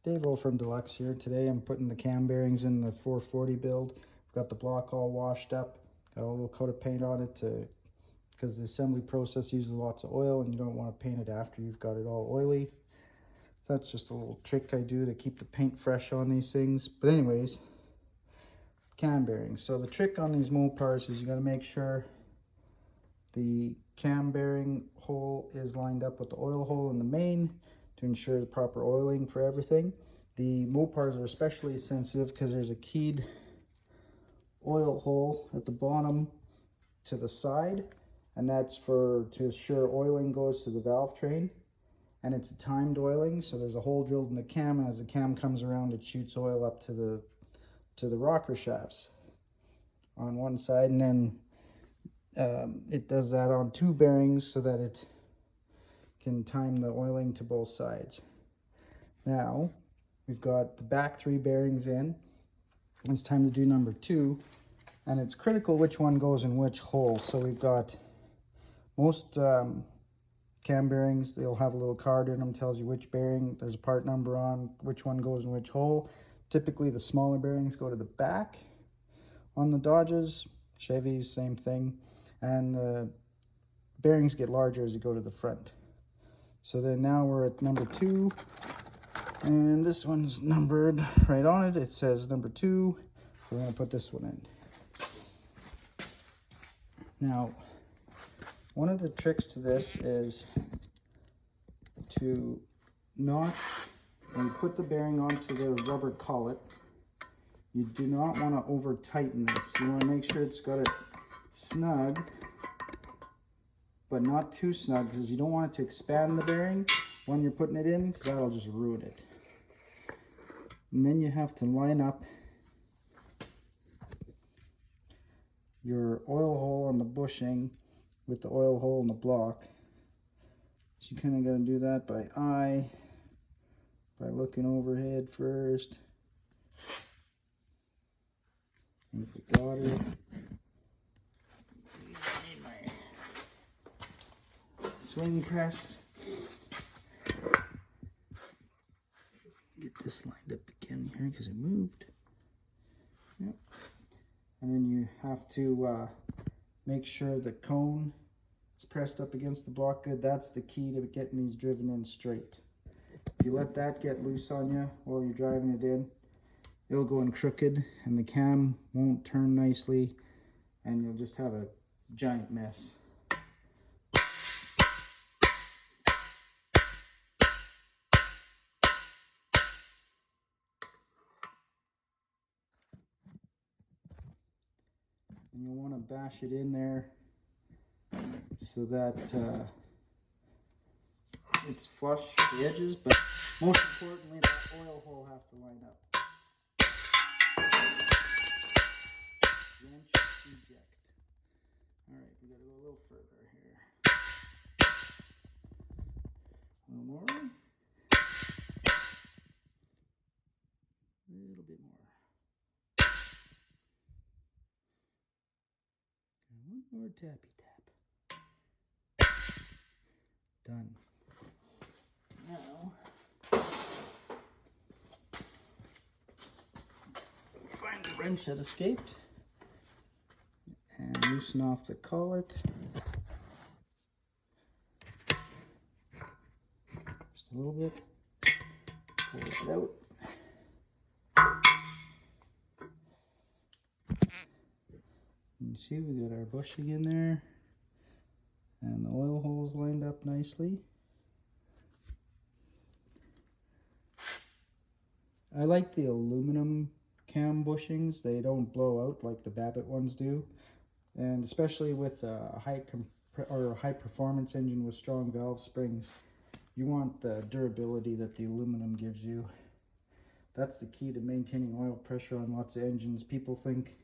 Davo from Deluxe here. Today I'm putting the cam bearings in the 440 build. I've got the block all washed up, got a little coat of paint on it because the assembly process uses lots of oil and you don't want to paint it after you've got it all oily. So that's just a little trick I do to keep the paint fresh on these things. But anyways, cam bearings. So the trick on these Mopars is you got to make sure the cam bearing hole is lined up with the oil hole in the main to ensure the proper oiling for everything. The Mopars are especially sensitive because there's a keyed oil hole at the bottom to the side, and that's to ensure oiling goes to the valve train, and it's a timed oiling, so there's a hole drilled in the cam, and as the cam comes around it shoots oil up to the rocker shafts on one side, and then it does that on two bearings so that it can time the oiling to both sides. Now we've got the back three bearings in. It's time to do number two, and it's critical which one goes in which hole. So we've got most cam bearings, they'll have a little card in them, tells you which bearing, there's a part number on, which one goes in which hole. Typically the smaller bearings go to the back on the Dodges, Chevys, same thing, and the bearings get larger as you go to the front. So then now we're at number two, and this one's numbered right on it. It says number two. So we're going to put this one in. Now, one of the tricks to this is to not, when you put the bearing onto the rubber collet, you do not want to over tighten this. You want to make sure it's got it snug, but not too snug, because you don't want it to expand the bearing when you're putting it in, because that'll just ruin it. And then you have to line up your oil hole on the bushing with the oil hole in the block. So you kind of got to do that by eye, by looking overhead first. And if we got it, swing press. Get this lined up again here because it moved. Yep. And then you have to make sure the cone is pressed up against the block good. That's the key to getting these driven in straight. If you let that get loose on you while you're driving it in, it'll go in crooked and the cam won't turn nicely and you'll just have a giant mess. And you'll want to bash it in there so that it's flush the edges, but most importantly that oil hole has to line up. Wrench eject. Alright, we gotta go a little further here. A little more. A little bit more. And one more tappy tap. Done. Now, find the wrench that escaped and loosen off the collet. Just a little bit. Pull it out. You see we got our bushing in there and the oil holes lined up nicely. I like the aluminum cam bushings. They don't blow out like the Babbitt ones do, and especially with a high performance engine with strong valve springs, you want the durability that the aluminum gives you. That's the key to maintaining oil pressure on lots of engines. People think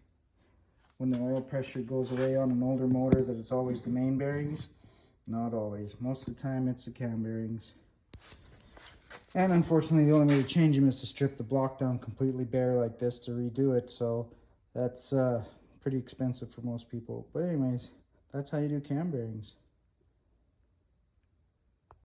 when the oil pressure goes away on an older motor that it's always the main bearings. Not always. Most of the time it's the cam bearings. And unfortunately the only way to change them is to strip the block down completely bare like this to redo it. So that's pretty expensive for most people. But anyways, that's how you do cam bearings.